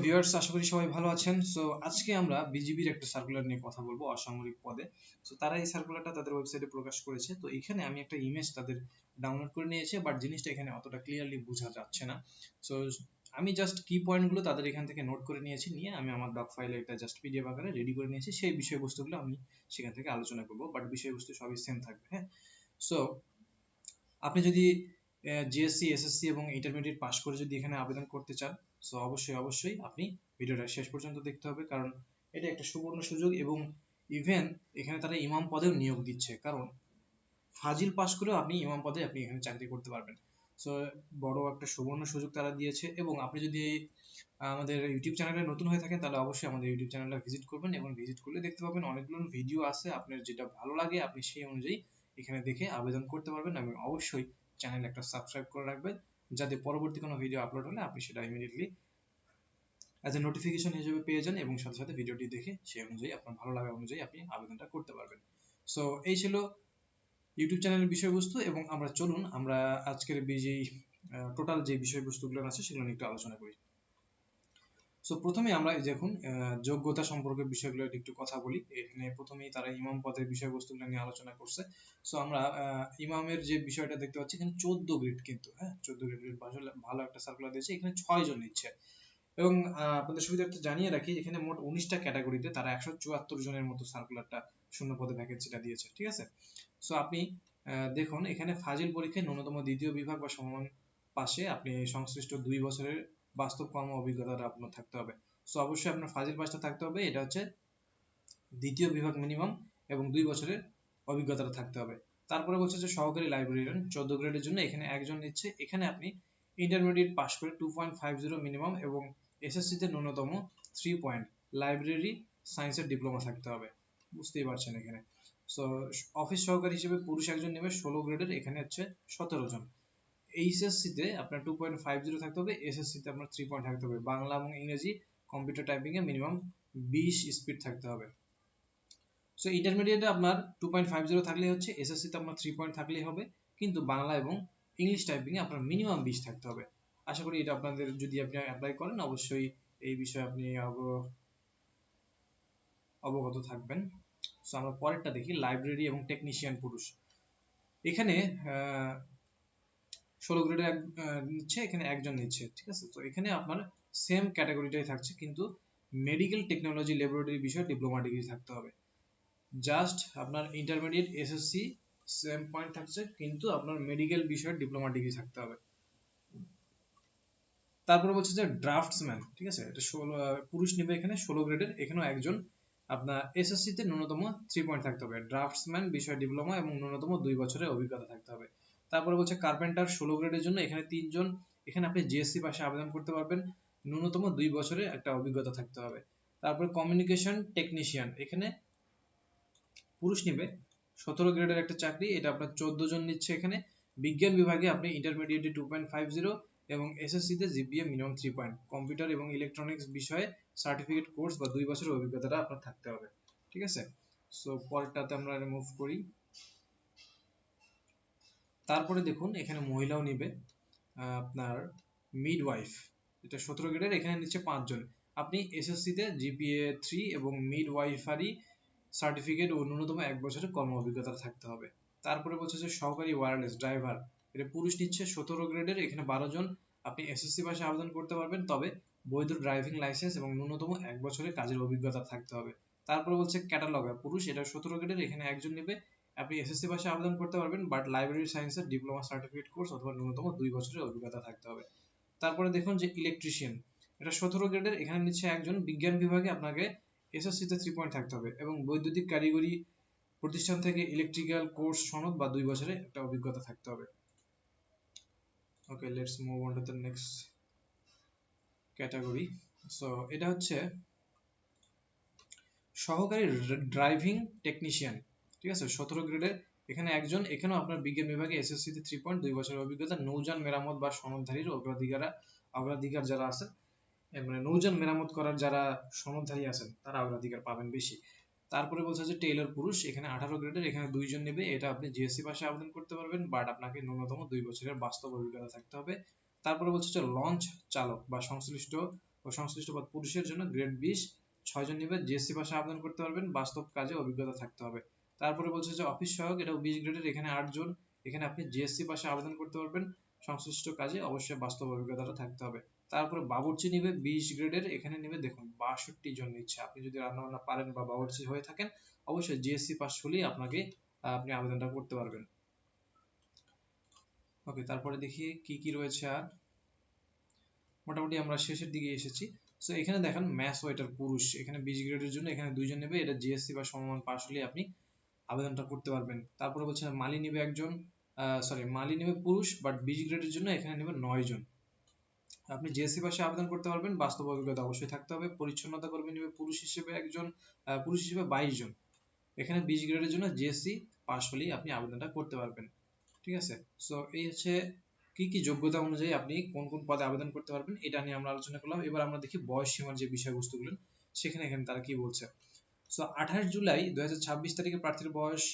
Viewers, আশা করি সবাই ভালো আছেন। সো আজকে আমরা বিজিবির একটা সার্কুলার নিয়ে কথা বলবো, অসামরিক পদে। সো তারা এই সার্কুলারটা তাদের ওয়েবসাইটে প্রকাশ করেছে। তো এখানে আমি একটা ইমেজ তাদের ডাউনলোড করে নিয়েছি, বাট জিনিসটা এখানে অতটা ক্লিয়ারলি বোঝা যাচ্ছে না। সো আমি জাস্ট কি পয়েন্টগুলো তাদের এখান থেকে নোট করে নিয়েছি, নিয়ে আমি আমার ডক ফাইলে এটা জাস্ট পিডিএফ আকারে রেডি করে নিয়েছি। সেই বিষয়বস্তুগুলো আমি সেখান থেকে আলোচনা করবো, বাট বিষয়বস্তু সবই সেম থাকবে। হ্যাঁ, সো আপনি যদি জিএসসি, এসএসসি এবং ইন্টারমিডিয়েট পাস করে যদি এখানে আবেদন করতে চান, সো অবশ্যই আপনি ভিডিওটা শেষ পর্যন্ত দেখতে হবে, কারণ এটা একটা সুবর্ণ সুযোগ। এবং ইভেন এখানে তারা ইমাম পদেও নিয়োগ দিচ্ছে, কারণ ফাজিল পাস করেও আপনি ইমাম পদে আপনি এখানে চাকরি করতে পারবেন। সো বড় একটা সুবর্ণ সুযোগ তারা দিয়েছে। এবং আপনি যদি আমাদের ইউটিউব চ্যানেলে নতুন হয়ে থাকেন, তাহলে অবশ্যই আমাদের ইউটিউব চ্যানেলটা ভিজিট করবেন, এবং ভিজিট করলে দেখতে পাবেন অনেকগুলো ভিডিও আছে। আপনার যেটা ভালো লাগে আপনি সেই অনুযায়ী এখানে দেখে আবেদন করতে পারবেন, এবং অবশ্যই চ্যানেল একটা সাবস্ক্রাইব করে রাখবেন, যাতে পরবর্তী কোনো ভিডিও আপলোড হলে আপনি সেটা ইমিডিয়েটলি অ্যাজ এ নোটিফিকেশন হিসেবে পেয়ে যান, এবং সাথে সাথে ভিডিওটি দেখে সেই অনুযায়ী আপনার ভালো লাগা অনুযায়ী আপনি আবেদনটা করতে পারবেন। সো এই ছিল ইউটিউব চ্যানেলের বিষয়বস্তু, এবং আমরা চলুন আমরা আজকের যেই টোটাল যে বিষয়বস্তুগুলো আছে সেগুলো নিয়ে একটু আলোচনা করি। সো প্রথমে আমরা এই দেখুন যোগ্যতা সম্পর্কে বিষয়গুলো একটু কথা বলি। এখানে প্রথমেই তারা ইমাম পদের বিষয়বস্তুগুলো নিয়ে আলোচনা করছে। সো আমরা ইমামের যে বিষয়টা দেখতে পাচ্ছি, এখানে 14 গ্রেড, কিন্তু হ্যাঁ 14 গ্রেডের ভালো একটা সার্কুলার দিয়েছে। এখানে 6 জন নিচ্ছে, এবং আপনাদের সুবিধার্থে জানিয়ে রাখি, এখানে মোট 19টা ক্যাটাগরিতে তারা 174 জনের মতো সার্কুলারটা শূন্য পদে ভ্যাকেন্সিটা দিয়েছে, ঠিক আছে। সো আপনি দেখুন, এখানে ফাজিল পরীক্ষায় ন্যূনতম দ্বিতীয় বিভাগ বা সমান পাশে আপনি সংশ্লিষ্ট 2 বছরের বাস্তব কর্ম অভিজ্ঞতাটা আপনার থাকতে হবে। সো অবশ্যই আপনার ফাজিল পাসটা থাকতে হবে, এটা হচ্ছে দ্বিতীয় বিভাগ মিনিমাম, এবং 2 বছরের অভিজ্ঞতাটা থাকতে হবে। তারপরে বলছে যে সহকারী লাইব্রেরিয়ান 14 গ্রেডের জন্য এখানে একজন নিচ্ছে। এখানে আপনি ইন্টারমিডিয়েট পাস করে 2.50 মিনিমাম, এবং এসএসসি তে ন্যূনতম 3 পয়েন্ট লাইব্রেরি সায়েন্সের ডিপ্লোমা থাকতে হবে। বুঝতেই পারছেন এখানে। সো অফিস সহকারী হিসেবে পুরুষ একজন নেবে 16 গ্রেডের, এখানে হচ্ছে 17 জন। এইচএসসি তে আপনার 2.50 থাকতে হবে, এসএসসি তে আপনার 3 পয়েন্ট থাকতে হবে। বাংলা এবং ইংরেজি কম্পিউটার টাইপিং এ মিনিমাম 20 স্পিড থাকতে হবে। সো ইন্টারমিডিয়েটে আপনার 2.50 থাকলেই হচ্ছে, এসএসসি তে আপনার 3 পয়েন্ট থাকলেই হবে, কিন্তু বাংলা এবং ইংলিশ টাইপিং এ আপনার মিনিমাম 20 থাকতে হবে। আশা করি এটা আপনাদের, যদি আপনি অ্যাপ্লাই করেন, অবশ্যই এই বিষয়ে আপনি অবগত থাকবেন। সো আমরা পরেরটা দেখি, লাইব্রেরি এবং টেকনিশিয়ান পুরুষ। এখানে 16 গ্রেডের নিচ্ছে, এখানে একজন নিচ্ছে, ঠিক আছে। তো এখানে আপনার সেম ক্যাটাগরিটাই থাকছে, কিন্তু মেডিকেল টেকনোলজি ল্যাবরেটরি বিষয়ে ডিপ্লোমা ডিগ্রি থাকতে হবে। জাস্ট আপনার ইন্টারমিডিয়েট এসএসসি সেম পয়েন্ট থাকছে, কিন্তু আপনার মেডিকেল বিষয়ে ডিপ্লোমা ডিগ্রি থাকতে হবে। তারপরে বলছে যে ড্রাফটসম্যান, ঠিক আছে, এটা 16 পুরুষ নেবে এখানে 16 গ্রেডের, এখানেও একজন। আপনার এসএসসি তে ন্যূনতম 3 পয়েন্ট থাকতে হবে, ড্রাফটসম্যান বিষয় ডিপ্লোমা, এবং ন্যূনতম 2 বছরের অভিজ্ঞতা থাকতে হবে। তারপরে বলছে কার্পেন্টার 16 গ্রেডের জন্য এখানে 3 জন। এখানে আপনি জিএসসি পাশে আবেদন করতে পারবেন, ন্যূনতম 2 বছরের একটা অভিজ্ঞতা থাকতে হবে। তারপরে কমিউনিকেশন টেকনিশিয়ান, এখানে পুরুষ নিবে 17 গ্রেডের একটা চাকরি, এটা আপনার 14 জন নিচ্ছে এখানে। বিজ্ঞান বিভাগে আপনি ইন্টারমিডিয়েটে 2.50, এবং এসএসসি তে জিপিএ মিনিমাম 3 পয়েন্ট, কম্পিউটার এবং ইলেকট্রনিক্স বিষয়ে সার্টিফিকেট কোর্স বা 2 বছরের অভিজ্ঞতাটা আপনার থাকতে হবে, ঠিক আছে। সো পরেরটাতে আমরা রিমুভ করি। তারপরে দেখুন এখানে মহিলাও নিবে, আপনার মিডওয়াইফ, এটা 17 গ্রেডের, এখানে নিচ্ছে 5 জন। আপনি এসএসসি তে জিপিএ 3 এবং মিডওয়াইফারি সার্টিফিকেট ও ন্যূনতম 1 বছরের কর্ম অভিজ্ঞতা থাকতে হবে। তারপরে বলছে যে সহকারী ওয়্যারলেস ড্রাইভার, এটা পুরুষ নিচ্ছে 17 গ্রেডের, এখানে 12 জন। আপনি এসএসসি পাশে আবেদন করতে পারবেন, তবে বৈধ ড্রাইভিং লাইসেন্স এবং ন্যূনতম 1 বছরের কাজের অভিজ্ঞতা থাকতে হবে। তারপরে বলছে ক্যাটালগার পুরুষ, এটা 17 গ্রেডের, এখানে একজন নেবে। আপনি এসএসসি পাশে আবেদন করতে পারবেন, বাট লাইব্রেরি সায়েন্সের ডিপ্লোমা সার্টিফিকেট কোর্স অথবা ন্যূনতম 2 বছরের অভিজ্ঞতা থাকতে হবে। তারপরে দেখুন যে ইলেকট্রিশিয়ান, এটা 17 গ্রেডের, এখানে নিচ্ছে একজন। বিজ্ঞান বিভাগে আপনাকে এসএসসি তে 3 পয়েন্ট থাকতে হবে, এবং বৈদ্যুতিক কারিগরি প্রতিষ্ঠান থেকে ইলেকট্রিক্যাল কোর্স সনদ বা 2 বছরের একটা অভিজ্ঞতা থাকতে হবে। Okay, let's move on to the next category. So এটা হচ্ছে সহকারী ড্রাইভিং টেকনিশিয়ান, ঠিক আছে, 17 গ্রেডের, এখানে একজন। এখানেও আপনার বিজ্ঞান বিভাগে এসএসসি তে 3 পয়েন্ট, 2 বছরের অভিজ্ঞতা। নৌযান মেরামত বা সনদধারীর অগ্রাধিকার যারা আছেন, মানে নৌযান মেরামত করার যারা সনদধারী আছেন, তারা অগ্রাধিকার পাবেন বেশি। তারপরে বলছে যে টেইলর পুরুষ, এখানে 18 গ্রেডের, এখানে 2 জন নেবে। এটা আপনি জিএসসি পাশে আবেদন করতে পারবেন, বাট আপনাকে ন্যূনতম 2 বছরের বাস্তব অভিজ্ঞতা থাকতে হবে। তারপরে বলছে যে লঞ্চ চালক বা সংশ্লিষ্ট ও সংশ্লিষ্ট পদ পুরুষের জন্য গ্রেড 20 6 জন নিবে, জিএসসি পাশে আবেদন করতে পারবেন, বাস্তব কাজে অভিজ্ঞতা থাকতে হবে। তারপরে বলছে যে অফিস সহায়ক, এটাও 20 গ্রেডের, এখানে 8 জন, এখানে আপনি জিএসসি পাশে আবেদন করতে পারবেন, সংশ্লিষ্ট কাজে অবশ্যই বাস্তব অভিজ্ঞতাটা থাকতে হবে। তারপরে বাবুর্চি নিবে 20 গ্রেডের, এখানে নিবে দেখুন 62 জন নিচ্ছে। আপনি যদি রান্না বান্না পারেন বা বাবুর্চি হয়ে থাকেন অবশ্যই জিএসসি পাস হলেই আপনাকে আপনি আবেদনটা করতে পারবেন। ওকে, তারপরে দেখি কি কি রয়েছে আর। মোটামুটি আমরা শেষের দিকে এসেছি। সো এখানে দেখেন ম্যাথস ওয়েটার পুরুষ, এখানে 20 গ্রেডের জন্য এখানে 2 জন নেবে, এটা জিএসসি বা সমমান পাস হলে আপনি আবেদনটা করতে পারবেন। তারপরে বলছে মালি নেবে একজন, মালি নেবে পুরুষ, বাট 20 গ্রেডের জন্য এখানে নেবে 9 জন। আপনি জিএসসি পাশে আবেদন করতে পারবেন, বাস্তব অভিজ্ঞতা অবশ্যই থাকতে হবে। পরিচ্ছন্নতা কর্মী নেবে পুরুষ হিসেবে একজন, পুরুষ হিসেবে 22 জন। এখানে 20 গ্রেডের জন্য জিএসসি পাস হলেই আপনি আবেদনটা করতে পারবেন। ঠিক আছে, সো এই হচ্ছে কি কি যোগ্যতা অনুযায়ী আপনি কোন কোন পদে আবেদন করতে পারবেন, এটা নিয়ে আমরা আলোচনা করলাম। এবার আমরা দেখি বয়স সীমার যে বিষয়বস্তুগুলো সেখানে এখানে তারা কি বলছে। সো 28 জুলাই 2026 তারিখে প্রার্থীর বয়স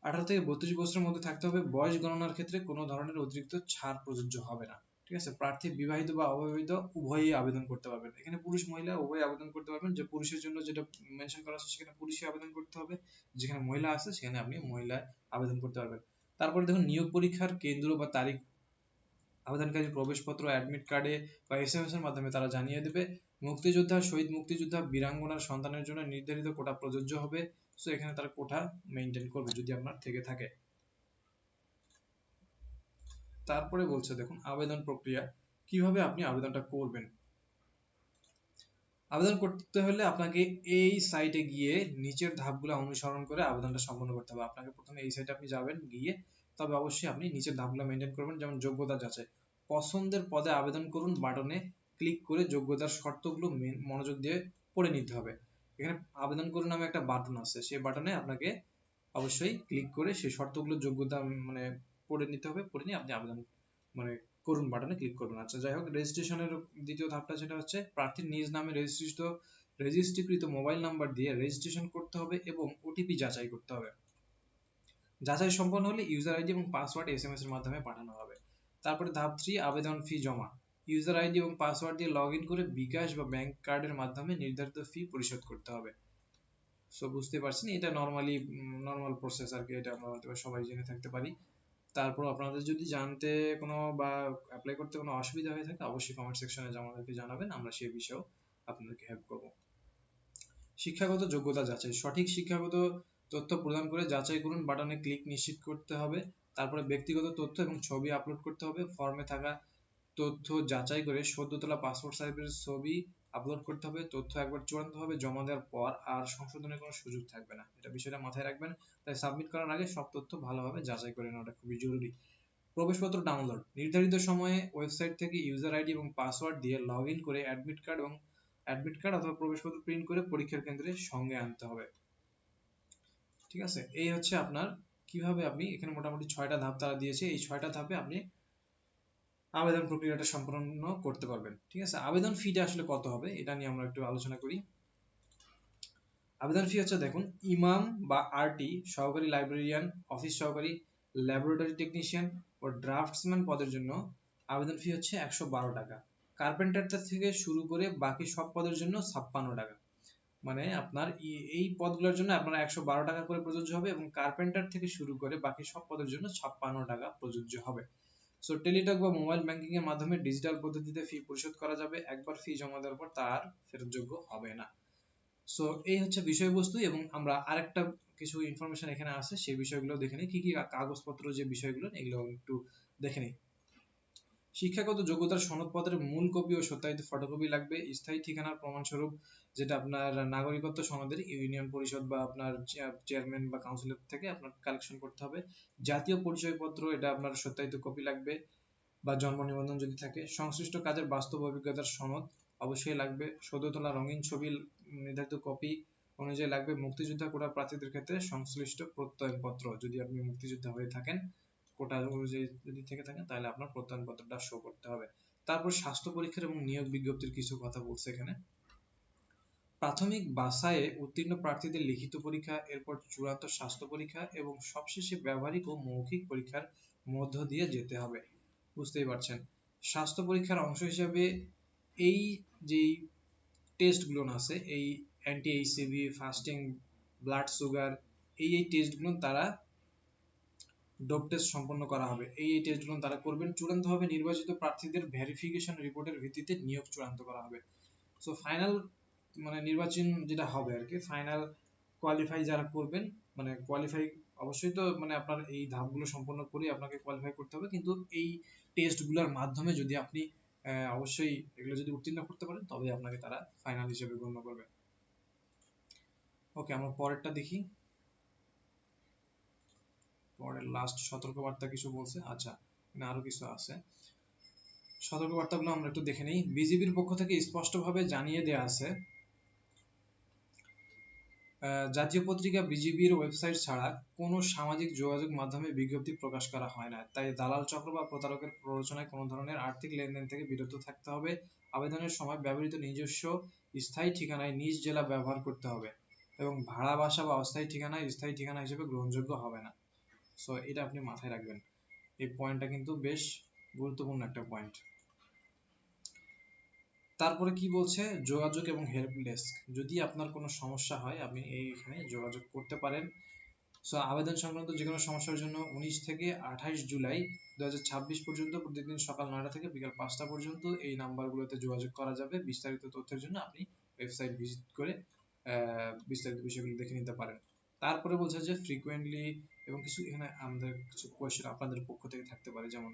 18 থেকে 32 বছরের মধ্যে থাকতে হবে। বয়স গণনার ক্ষেত্রে কোনো ধরনের অতিরিক্ত ছাড় প্রযোজ্য হবে না। ঠিক আছে, প্রার্থী বিবাহিত বা অবিবাহিত উভয়ই আবেদন করতে পারবেন। এখানে পুরুষ মহিলা উভয়ই আবেদন করতে পারবেন। যে পুরুষের জন্য যেটা মেনশন করা আছে সেখানে পুরুষই আবেদন করতে হবে, যেখানে মহিলা আছে সেখানে আপনি মহিলা আবেদন করতে পারবেন। তারপরে দেখুন নিয়োগ পরীক্ষার কেন্দ্র বা তারিখ আবেদনকারী প্রবেশপত্র অ্যাডমিট কার্ডে বা এসএমএস এর মাধ্যমে তারা জানিয়ে দেবে। মুক্তিযোদ্ধা, শহীদ মুক্তিযোদ্ধা, বীরাঙ্গনার সন্তানের জন্য নির্ধারিত কোটা প্রযোজ্য হবে। সো এখানে তারা কোটা মেনটেন করবে যদি আপনার থেকে থাকে। তারপরে বলছে দেখুন আবেদন প্রক্রিয়া, কিভাবে আপনি আবেদনটা করবেন। আবেদন করতে হলে আপনাকে এই সাইটে গিয়ে নিচের ধাপগুলো অনুসরণ করে আবেদনটা সম্পন্ন করতে হবে। আপনাকে প্রথমে এই সাইটে আপনি যাবেন, গিয়ে তবে অবশ্যই আপনি নিচের ধাপগুলো মেনটেন করবেন। যেমন যোগ্যতা যাচাই, পছন্দের পদে আবেদন করুন বাটনে ক্লিক করে যোগ্যতার শর্তগুলো মনোযোগ দিয়ে পড়ে নিতে হবে। এখানে আবেদন করুন নামে একটা বাটন আছে, সেই বাটনে আপনাকে অবশ্যই ক্লিক করে সেই শর্তগুলো যোগ্যতা মানে পড়ে নিতে হবে। পড়ে নিয়ে আপনি আবেদন মানে করুন বাটনে ক্লিক করবেন। আচ্ছা যাই হোক, রেজিস্ট্রেশনের দ্বিতীয় ধাপটা যেটা হচ্ছে প্রার্থীর নিজ নামে রেজিস্ট্রিকৃত মোবাইল নাম্বার দিয়ে রেজিস্ট্রেশন করতে হবে এবং ওটিপি যাচাই করতে হবে। যাচাই সম্পন্ন হলে ইউজার আইডি এবং পাসওয়ার্ড এসএমএস এর মাধ্যমে পাঠানো হবে। তারপরে ধাপ 3 আবেদন ফি জমা, ইউজার আইডি এবং পাসওয়ার্ড দিয়ে লগ ইন করে বিকাশ বা ব্যাংক কার্ডের মাধ্যমে নির্ধারিত ফি পরিশোধ করতে হবে। সো বুঝতে পারছেন এটা নর্মাল প্রসেস আর কি, এটা আমরা হয়তো সবাই জেনে থাকতে পারি। তারপর আপনাদের যদি জানতে কোনো বা অ্যাপ্লাই করতে কোনো অসুবিধা হয়ে থাকে অবশ্যই কমেন্ট সেকশনে আমাদেরকে জানাবেন, আমরা সেই বিষয়েও আপনাদেরকে হেল্প করব। শিক্ষাগত যোগ্যতা যাচাই, সঠিক শিক্ষাগত তথ্য প্রদান করে যাচাই করুন বাটনে ক্লিক নিশ্চিত করতে হবে। তারপরে ব্যক্তিগত তথ্য এবং ছবি আপলোড করতে হবে। ফর্মে থাকা তথ্য যাচাই করে সদ্য তোলা পাসপোর্ট সাইজের ছবি আপলোড করতে হবে। তথ্য একবার চূড়ান্তভাবে জমা দেওয়ার পর আর সংশোধনের কোনো সুযোগ থাকবে না, এটা বিষয়টা মাথায় রাখবেন। তাই সাবমিট করার আগে সব তথ্য ভালোভাবে যাচাই করে নেওয়াটা খুবই জরুরি। প্রবেশপত্র ডাউনলোড, নির্ধারিত সময়ে ওয়েবসাইট থেকে ইউজার আইডি এবং পাসওয়ার্ড দিয়ে লগ ইন করে অ্যাডমিট কার্ড অথবা প্রবেশপত্র প্রিন্ট করে পরীক্ষার কেন্দ্রে সঙ্গে আনতে হবে। ঠিক আছে, এই হচ্ছে আপনার কিভাবে আপনি এখানে মোটামুটি 6টা ধাপ তারা দিয়েছে, এই 6টা ধাপে আপনি আবেদন প্রক্রিয়াটা সম্পন্ন করতে পারবেন। ঠিক আছে, আবেদন ফিটা আসলে কত হবে এটা নিয়ে আমরা একটু আলোচনা করি। আবেদন ফি হচ্ছে দেখুন, ইমাম বা আরটি, সহকারী লাইব্রেরিয়ান, অফিস সহকারী, ল্যাবরেটরি টেকনিশিয়ান ও ড্রাফটসম্যান পদের জন্য আবেদন ফি হচ্ছে 112 টাকা। কার্পেন্টার থেকে শুরু করে বাকি সব পদের জন্য 56 টাকা। মানে আপনার এই পদগুলোর জন্য আপনার 112 টাকা করে প্রযোজ্য হবে এবং কার্পেন্টার থেকে শুরু করে বাকি সব পদের জন্য 56 টাকা প্রযোজ্য হবে। সো টেলিটক বা মোবাইল ব্যাংকিং এর মাধ্যমে ডিজিটাল পদ্ধতিতে ফি পরিশোধ করা যাবে। একবার ফি জমা দেওয়ার পর তার ফেরতযোগ্য হবে না। সো এই হচ্ছে বিষয়বস্তু, এবং আমরা আরেকটা কিছু ইনফরমেশন এখানে আছে সেই বিষয়গুলো দেখে নিই। কি কি কাগজপত্র যে বিষয়গুলো এগুলো একটু দেখে নিই। শিক্ষাগত যোগ্যতার সনদপত্রের মূল কপি ও সত্যায়িত ফটোকপি লাগবে। স্থায়ী ঠিকানার প্রমাণস্বরূপ, যেটা আপনার নাগরিকত্ব সনদের ইউনিয়ন পরিষদ বা আপনার চেয়ারম্যান বা কাউন্সিলর থেকে আপনার কালেকশন করতে হবে। জাতীয় পরিচয়পত্র, এটা আপনার সত্যায়িত কপি লাগবে বা জন্ম নিবন্ধন যদি থাকে। সংশ্লিষ্ট কাজের বাস্তব অভিজ্ঞতার সনদ অবশ্যই লাগবে। সদ্য তোলা রঙিন ছবি নির্ধারিত কপি অনুযায়ী লাগবে। মুক্তিযোদ্ধা কোটা প্রার্থীদের ক্ষেত্রে সংশ্লিষ্ট প্রত্যয়নপত্র, যদি আপনি মুক্তিযোদ্ধা হয়ে থাকেন কোটা অনুযায়ী যদি থেকে থাকেন তাহলে আপনার প্রত্যয়নপত্রটা শো করতে হবে। তারপর স্বাস্থ্য পরীক্ষার এবং নিয়োগ বিজ্ঞপ্তির কিছু কথা বলছে এখানে। প্রাথমিক বাছাইয়ে উত্তীর্ণ প্রার্থীদের লিখিত পরীক্ষা, এরপর চূড়ান্ত স্বাস্থ্য পরীক্ষা এবং সবশেষে ব্যবহারিক ও মৌখিক পরীক্ষার মধ্য দিয়ে যেতে হবে। বুঝতেই পারছেন, স্বাস্থ্য পরীক্ষার অংশ হিসেবে এই যেই টেস্টগুলো আছে, এই অ্যান্টি এইচসিভি, ফাস্টিং ব্লাড সুগার, এই টেস্টগুলো তারা ডোপ টেস্ট সম্পন্ন করা হবে। এই টেস্টগুলো তারা করবেন। চূড়ান্তভাবে নির্বাচিত প্রার্থীদের ভেরিফিকেশন রিপোর্টের ভিত্তিতে নিয়োগ চূড়ান্ত করা হবে। সো ফাইনাল মানে নির্বাচন যেটা হবে আর কি, ফাইনাল কোয়ালিফাই যারা করবেন, মানে কোয়ালিফাই অবশ্যই তো মানে আপনার এই ধাপগুলো সম্পন্ন করে আপনাকে কোয়ালিফাই করতে হবে, কিন্তু এই টেস্টগুলোর মাধ্যমে যদি আপনি অবশ্যই এগুলো যদি উত্তীর্ণ করতে পারেন তবে আপনাকে তারা ফাইনাল হিসেবে গণ্য করবে। ওকে, আমরা পরেরটা দেখি। পরের লাস্ট সতর্কবার্তা কিছু বলছে, আচ্ছা না আরো কিছু আছে। সতর্কবার্তাগুলো আমরা একটু দেখে নিই। বিজিবির পক্ষ থেকে স্পষ্টভাবে জানিয়ে দেওয়া আছে, জাতীয় পত্রিকা বিজিবির ওয়েবসাইট ছাড়া কোনো সামাজিক যোগাযোগ মাধ্যমে বিজ্ঞপ্তি প্রকাশ করা হয় না। তাই দালাল চক্র বা প্রতারকের প্ররোচনায় কোনো ধরনের আর্থিক লেনদেন থেকে বিরত থাকতে হবে। আবেদনের সময় ব্যবহৃত নিজস্ব স্থায়ী ঠিকানায় নিজ জেলা ব্যবহার করতে হবে এবং ভাড়া বাসা বা অস্থায়ী ঠিকানা স্থায়ী ঠিকানা হিসেবে গ্রহণযোগ্য হবে না। সো এটা আপনি মাথায় রাখবেন, এই পয়েন্টটা কিন্তু বেশ গুরুত্বপূর্ণ একটা পয়েন্ট। তারপরে কি বলছে, যোগাযোগ এবং হেল্প ডেস্ক, যদি আপনার কোনো সমস্যা হয় আপনি এইখানে যোগাযোগ করতে পারেন। সো আবেদন সংক্রান্ত যে কোনো সমস্যার জন্য 19 থেকে 28 জুলাই 2026 পর্যন্ত প্রতিদিন সকাল 9টা থেকে বিকাল 5টা পর্যন্ত এই নাম্বারগুলোতে যোগাযোগ করা যাবে। বিস্তারিত তথ্যের জন্য আপনি ওয়েবসাইট ভিজিট করে বিস্তারিত বিষয়গুলো দেখে নিতে পারেন। তারপরে বলছে যে ফ্রিকোয়েন্টলি এবং কিছু এখানে আমাদের কিছু কোয়েশ্চেন আপনাদের পক্ষ থেকে থাকতে পারে, যেমন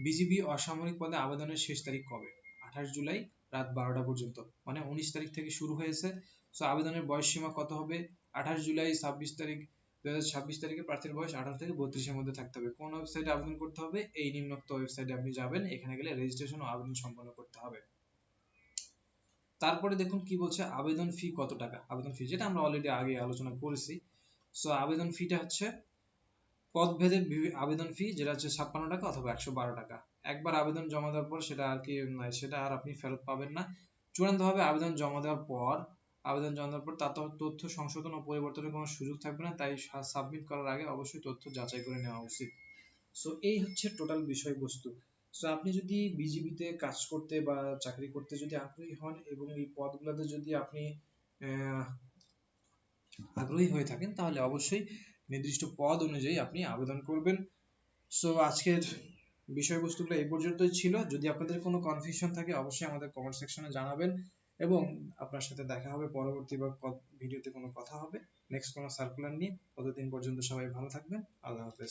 বিজিবি অসামরিক পদে আবেদনের শেষ তারিখ কবে? 28 জুলাই রাত 12টা পর্যন্ত, মানে 19 তারিখ থেকে শুরু হয়েছে। সো আবেদনের বয়স সীমা কত হবে? 28 জুলাই 26 তারিখ 2026 তারিখে প্রার্থীর বয়স 18 থেকে 32 এর মধ্যে থাকতে হবে। কোন ওয়েবসাইটে আবেদন করতে হবে? এই নিম্নোক্ত ওয়েবসাইটে আপনি যাবেন, এখানে গেলে রেজিস্ট্রেশন ও আবেদন সম্পন্ন করতে হবে। তারপরে দেখুন কি বলছে, আবেদন ফি কত টাকা? আবেদন ফি যেটা আমরা অলরেডি আগে আলোচনা করেছি। সো আবেদন ফিটা হচ্ছে পদভেদে আবেদন ফি, যেটা হচ্ছে 56 টাকা অথবা 112 টাকা। একবার আবেদন জমা দেওয়ার পর সেটা আর কি সেটা আর আপনি ফেরত পাবেন না। চূড়ান্তভাবে আবেদন জমা দেওয়ার পর তার তথ্য সংশোধন ও পরিবর্তনের কোনো সুযোগ থাকবে না, তাই সাবমিট করার আগে অবশ্যই তথ্য যাচাই করে নেওয়া উচিত। সো এই হচ্ছে টোটাল বিষয়বস্তু। সো আপনি যদি বিজিবিতে কাজ করতে বা চাকরি করতে যদি আগ্রহী হন এবং এই পদগুলোতে যদি আপনি আগ্রহী হয়ে থাকেন তাহলে অবশ্যই নির্দিষ্ট পদ অনুযায়ী আপনি আবেদন করবেন। সো আজকের বিষয়বস্তুগুলো এই পর্যন্তই ছিল। যদি আপনাদের কোনো কনফিউশন থাকে অবশ্যই আমাদের কমেন্ট সেকশনে জানাবেন এবং আপনার সাথে দেখা হবে পরবর্তী বা ভিডিওতে কোনো কথা হবে নেক্সট কোনো সার্কুলার নিয়ে। ততদিন পর্যন্ত সবাই ভালো থাকবেন। আল্লাহ হাফেজ।